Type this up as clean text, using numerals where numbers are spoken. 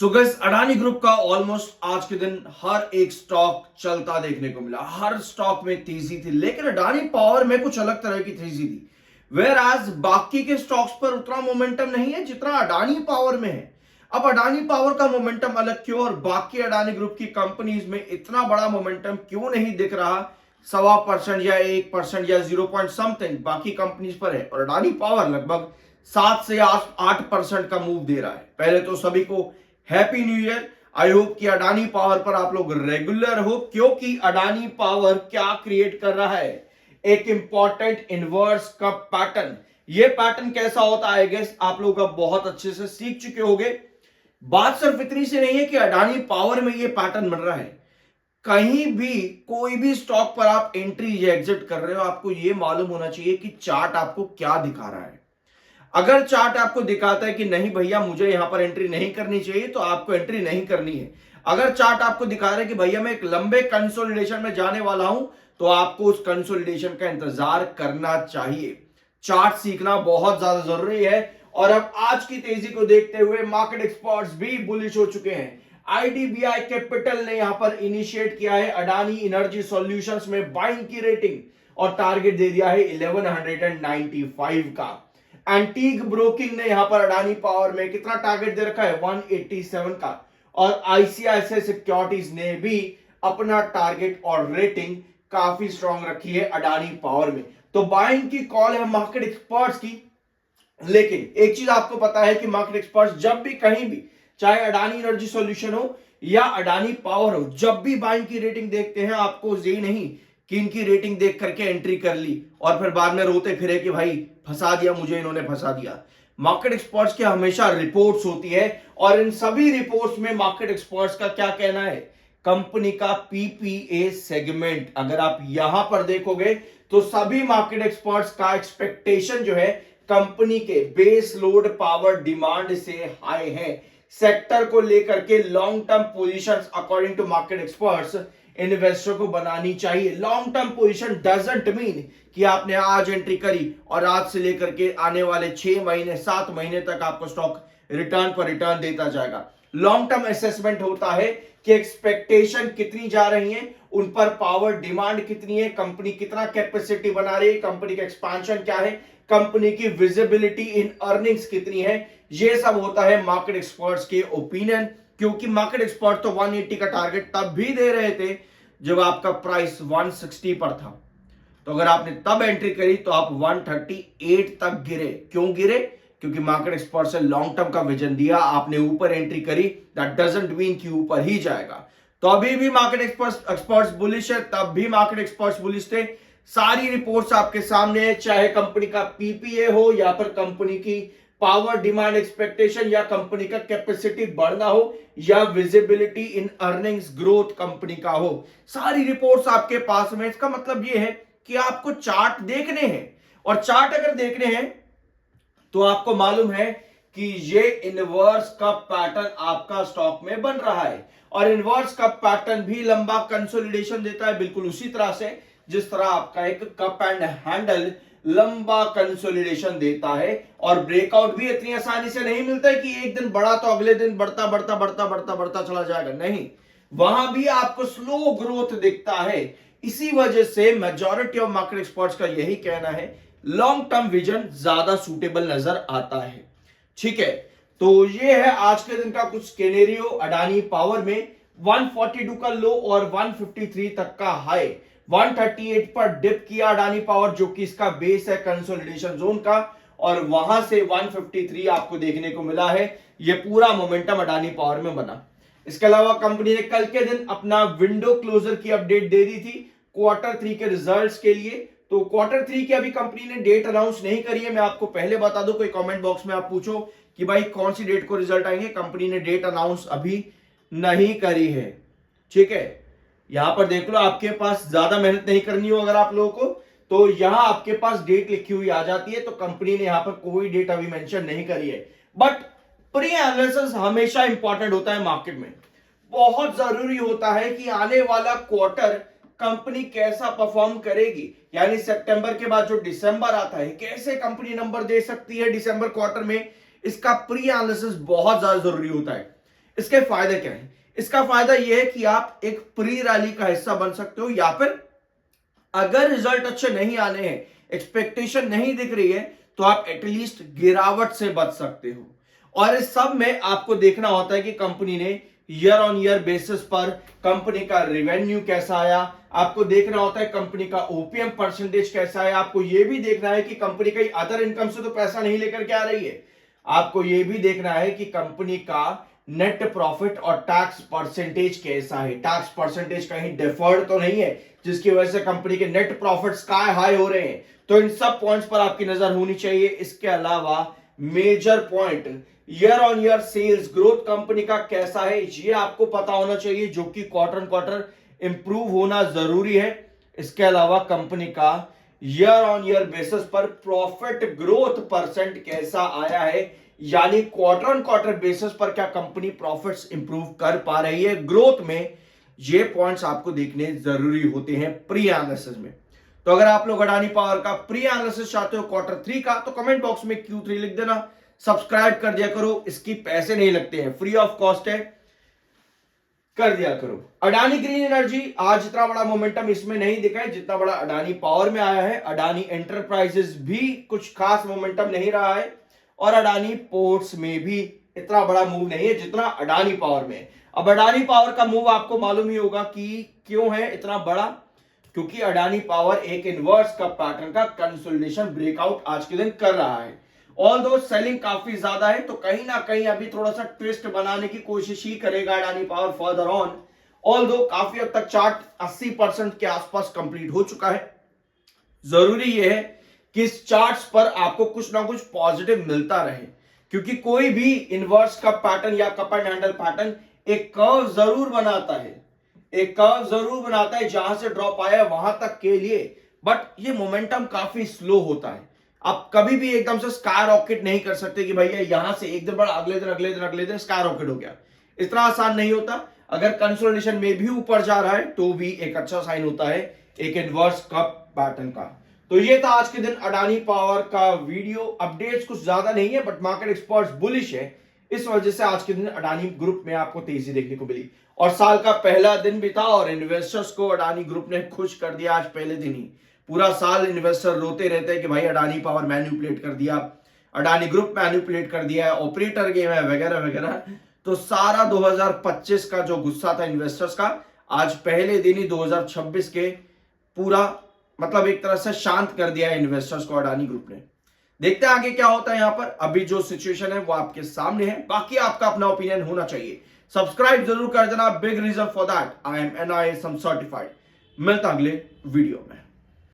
तो guys Adani group का almost आज के दिन हर एक स्टॉक चलता देखने को मिला। हर स्टॉक में तेजी थी, लेकिन अडानी पावर में कुछ अलग तरह की तेजी थी। वेयर आज बाकी के स्टॉक्स पर उतना मोमेंटम नहीं है जितना अडानी पावर में है। अब अडानी पावर का मोमेंटम अलग क्यों और बाकी अडानी ग्रुप की कंपनीज में इतना बड़ा मोमेंटम क्यों नहीं दिख रहा? 1.25% या 1% या 0 पॉइंट समथिंग बाकी कंपनीज पर है और अडानी पावर लगभग 7 से 8% का मूव दे रहा है। पहले तो सभी को happy new year. I hope कि अडानी पावर पर आप लोग रेगुलर हो, क्योंकि अडानी पावर क्या क्रिएट कर रहा है, एक इंपॉर्टेंट इनवर्स का पैटर्न। ये पैटर्न कैसा होता है गेस आप लोग अब बहुत अच्छे से सीख चुके होंगे। बात सिर्फ इतनी सी नहीं है कि अडानी पावर में ये पैटर्न बन रहा है। कहीं भी कोई भी स्टॉक पर आप एंट्री या एग्जिट कर रहे हो, आपको ये मालूम होना चाहिए कि चार्ट आपको क्या दिखा रहा है। अगर चार्ट आपको दिखाता है कि नहीं भैया मुझे यहां पर एंट्री नहीं करनी चाहिए, तो आपको एंट्री नहीं करनी है। अगर चार्ट आपको दिखा रहा है कि भैया मैं एक लंबे कंसोलिडेशन में जाने वाला हूं, तो आपको उस कंसोलिडेशन का इंतजार करना चाहिए। चार्ट सीखना बहुत ज्यादा जरूरी है। और अब आज की तेजी को देखते हुए मार्केट एक्सपर्ट्स भी बुलिश हो चुके हैं। आईडीबीआई कैपिटल ने यहां पर इनिशिएट किया है अडानी एनर्जी सॉल्यूशंस में बाइंग की रेटिंग और टारगेट दे दिया है 1195 का। एंटीक ब्रोकिंग ने यहां पर अडानी पावर में कितना टारगेट दे रखा है, 187 का। और आईसीआईसीआई सिक्योरिटीज ने भी अपना टारगेट और रेटिंग काफी स्ट्रांग रखी है अडानी पावर में। तो बाइंग की कॉल है मार्केट एक्सपर्ट्स की। लेकिन एक चीज आपको पता है कि मार्केट एक्सपर्ट्स जब भी कहीं भी, चाहे अडानी एनर्जी सॉल्यूशन हो या अडानी पावर हो, जब भी बाइंग की रेटिंग देखते हैं, आपको यही नहीं कि इनकी रेटिंग देख करके एंट्री कर ली और फिर बाद में रोते फिरे कि भाई फंसा दिया मुझे, इन्होंने फंसा दिया। मार्केट एक्सपर्ट्स की हमेशा रिपोर्ट्स होती है और इन सभी रिपोर्ट्स में मार्केट एक्सपर्ट्स का क्या कहना है, कंपनी का पीपीए सेगमेंट अगर आप यहां पर देखोगे तो सभी मार्केट एक्सपर्ट्स का एक्सपेक्टेशन जो है कंपनी के बेस लोड पावर डिमांड से हाई है। सेक्टर को लेकर के long term positions according to market experts investor को बनानी चाहिए। Long term position doesn't mean कि आपने आज एंट्री करी और आज से लेकर के आने वाले 6 महीने 7 महीने तक आपको स्टॉक रिटर्न पर रिटर्न देता जाएगा। लॉन्ग टर्म असेसमेंट होता है कि एक्सपेक्टेशन कितनी जा रही है, उन पर पावर डिमांड कितनी है, कंपनी कितना कैपेसिटी बना रही है, कंपनी का एक्सपेंशन क्या है, कंपनी की विजिबिलिटी इन अर्निंग्स कितनी है। ये सब होता है मार्केट एक्सपर्ट्स के ओपिनियन। क्योंकि मार्केट एक्सपर्ट तो 180 का टारगेट तब भी दे रहे थे जब आपका प्राइस 160 पर था। तो अगर आपने तब एंट्री करी तो आप 138 तक गिरे। क्यों गिरे? क्योंकि मार्केट एक्सपर्ट्स ने लॉन्ग टर्म का विजन दिया, आपने ऊपर एंट्री करी, दैट डजंट मीन कि ऊपर ही जाएगा। तो अभी भी मार्केट एक्सपर्ट्स बुलिश है, तब भी मार्केट एक्सपर्ट्स बुलिश थे। सारी रिपोर्ट्स आपके सामने है, चाहे कंपनी का पीपीए हो या फिर कंपनी की पावर डिमांड एक्सपेक्टेशन या कंपनी का कैपेसिटी बढ़ना हो या विजिबिलिटी इन अर्निंग्स ग्रोथ कंपनी का हो, सारी रिपोर्ट्स आपके पास में। इसका मतलब यह है कि आपको चार्ट देखने हैं और चार्ट अगर देखने हैं तो आपको मालूम है कि ये इनवर्स का पैटर्न आपका स्टॉक में बन रहा है और इनवर्स का पैटर्न भी लंबा कंसोलिडेशन देता है, बिल्कुल उसी तरह से जिस तरह आपका एक कप एंड हैंडल लंबा कंसोलिडेशन देता है। और ब्रेकआउट भी इतनी आसानी से नहीं मिलता है कि एक दिन बढ़ा तो अगले दिन बढ़ता बढ़ता बढ़ता बढ़ता बढ़ता चला जाएगा, नहीं, वहां भी आपको स्लो ग्रोथ दिखता है। इसी वजह से मेजॉरिटी ऑफ मार्केट एक्सपर्ट्स का यही कहना है, लॉन्ग टर्म विजन ज्यादा सूटेबल नजर आता है। ठीक है, तो ये है आज के दिन का कुछ स्केनेरियो। अडानी पावर में 142 का लो और 153 तक का हाई, 138 पर डिप किया अडानी पावर जो कि इसका बेस है कंसोलिडेशन जोन का, और वहां से 153 आपको देखने को मिला है। ये पूरा मोमेंटम अडानी पावर में बना। इसके अलावा कंपनी ने कल के दिन अपना विंडो क्लोजर की अपडेट दे दी थी Q3 के रिजल्ट्स के लिए। तो Q3 की अभी कंपनी ने डेट अनाउंस नहीं करी है। मैं आपको पहले बता दूं, कोई कमेंट बॉक्स में आप पूछो कि भाई कौन सी डेट को रिजल्ट आएंगे, कंपनी ने डेट अनाउंस अभी नहीं करी है। ठीक है, यहां पर देख लो, आपके पास ज्यादा मेहनत नहीं करनी हो अगर आप लोगों को, तो यहां आपके पास डेट लिखी हुई आ जाती है। तो कंपनी ने यहां पर कोई डेट अभी मेंशन नहीं करी है। बट प्री एनालिसिस हमेशा इंपॉर्टेंट होता है मार्केट में। बहुत जरूरी होता है कि आने वाला क्वार्टर कंपनी कैसा परफॉर्म करेगी, यानी सितंबर के बाद जो दिसंबर आता है, कैसे कंपनी नंबर दे सकती है दिसंबर क्वार्टर में, इसका प्री एनालिसिस बहुत ज्यादा जरूरी होता है। इसके फायदे क्या है? इसका फायदा यह है कि आप एक प्री रैली का हिस्सा बन सकते हो, या फिर अगर रिजल्ट अच्छे नहीं आने हैं, एक्सपेक्टेशन नहीं दिख रही है, तो आप एटलीस्ट गिरावट से बच सकते हो। और इस सब में आपको देखना होता है कि कंपनी ने ईयर ऑन ईयर बेसिस पर कंपनी का रेवेन्यू कैसा आया, आपको देखना होता है कंपनी का ओपीएम परसेंटेज कैसा है, आपको यह भी देखना है कि कंपनी कई अदर इनकम से तो पैसा नहीं लेकर के आ रही है, आपको यह भी देखना है कि कंपनी का नेट प्रॉफिट और टैक्स परसेंटेज कैसा है, टैक्स परसेंटेज कहीं डिफर्ड तो नहीं है जिसकी वजह से कंपनी के नेट प्रॉफिट स्काई हाई हो रहे हैं। तो इन सब पॉइंट्स पर आपकी नजर होनी चाहिए। इसके अलावा major point year on year sales growth company का कैसा है, ये आपको पता होना चाहिए, जो कि क्वार्टर क्वार्टर इंप्रूव होना जरूरी है। इसके अलावा कंपनी का ईयर ऑन ईयर बेसिस पर प्रॉफिट ग्रोथ परसेंट कैसा आया है, यानी क्वार्टर ऑन क्वार्टर बेसिस पर क्या कंपनी प्रॉफिट्स इंप्रूव कर पा रही है ग्रोथ में, ये पॉइंट्स आपको देखने जरूरी होते हैं प्री एनालिसिस में। तो अगर आप लोग अडानी पावर का प्री एनालिसिस चाहते हो क्वार्टर 3 का, तो कमेंट बॉक्स में Q3 लिख देना, सब्सक्राइब कर दिया करो, इसकी पैसे नहीं लगते हैं, फ्री ऑफ कॉस्ट है, कर दिया करो। अडानी ग्रीन एनर्जी आज इतना बड़ा मोमेंटम इसमें नहीं दिखा है जितना बड़ा अडानी पावर में आया है। अडानी एंटरप्राइजेस भी कुछ खास मोमेंटम नहीं रहा है, और अडानी पोर्ट्स में भी इतना बड़ा मूव नहीं है जितना अडानी पावर में। अब अडानी पावर का मूव आपको मालूम ही होगा कि क्यों है इतना बड़ा, क्योंकि अडानी पावर एक इन्वर्स कप पैटर्न का कंसोलिडेशन ब्रेकआउट आज के दिन कर रहा है। ऑल्दो सेलिंग काफी ज्यादा है, तो कहीं ना कहीं अभी थोड़ा सा ट्विस्ट बनाने की कोशिश ही करेगा Adani power further on. Although काफी हद तक चार्ट 80% के आसपास कंप्लीट हो चुका है। जरूरी यह है कि इस चार्ट्स पर आपको कुछ ना कुछ पॉजिटिव मिलता रहे, क्योंकि कोई भी इन्वर्स कप पैटर्न या कप एंड हैंडल पैटर्न एक कर्व जरूर बनाता है, एक कर्व जरूर बनाता है जहां से ड्रॉप आया वहां तक के लिए, बट ये मोमेंटम काफी स्लो होता है। आप कभी भी एकदम से स्काई रॉकेट नहीं कर सकते कि भैया यहां से एक दिन बड़ा अगले दिन स्काई रॉकेट हो गया, इतना आसान नहीं होता। अगर कंसोलिडेशन में भी ऊपर जा रहा है तो भी एक अच्छा साइन होता है एक इन्वर्स कप पैटर्न का। तो ये था आज के दिन अडानी पावर का वीडियो। अपडेट्स कुछ ज्यादा नहीं है, बट मार्केट एक्सपर्ट्स बुलिश है, इस वजह से आज के दिन अडानी ग्रुप में आपको तेजी देखने को मिली। और साल का पहला दिन भी था और इन्वेस्टर्स को अडानी ग्रुप ने खुश कर दिया आज पहले दिन ही। पूरा साल इन्वेस्टर रोते रहते हैं कि भाई अडानी पावर मैन्युपुलेट कर दिया, अडानी ग्रुप मैन्युपुलेट कर दिया है, ऑपरेटर गेम है वगैरह वगैरह। तो सारा 2025 का जो गुस्सा था इन्वेस्टर्स का, आज पहले दिन ही 2026 के पूरा मतलब एक तरह से शांत कर दिया है इन्वेस्टर्स को अडानी ग्रुप ने। देखते हैं आगे क्या होता है। यहां पर अभी जो सिचुएशन है वो आपके सामने है, बाकी आपका अपना ओपिनियन होना चाहिए। सब्सक्राइब जरूर कर देना, big reason for that I am NISM certified. मिलता अगले वीडियो में।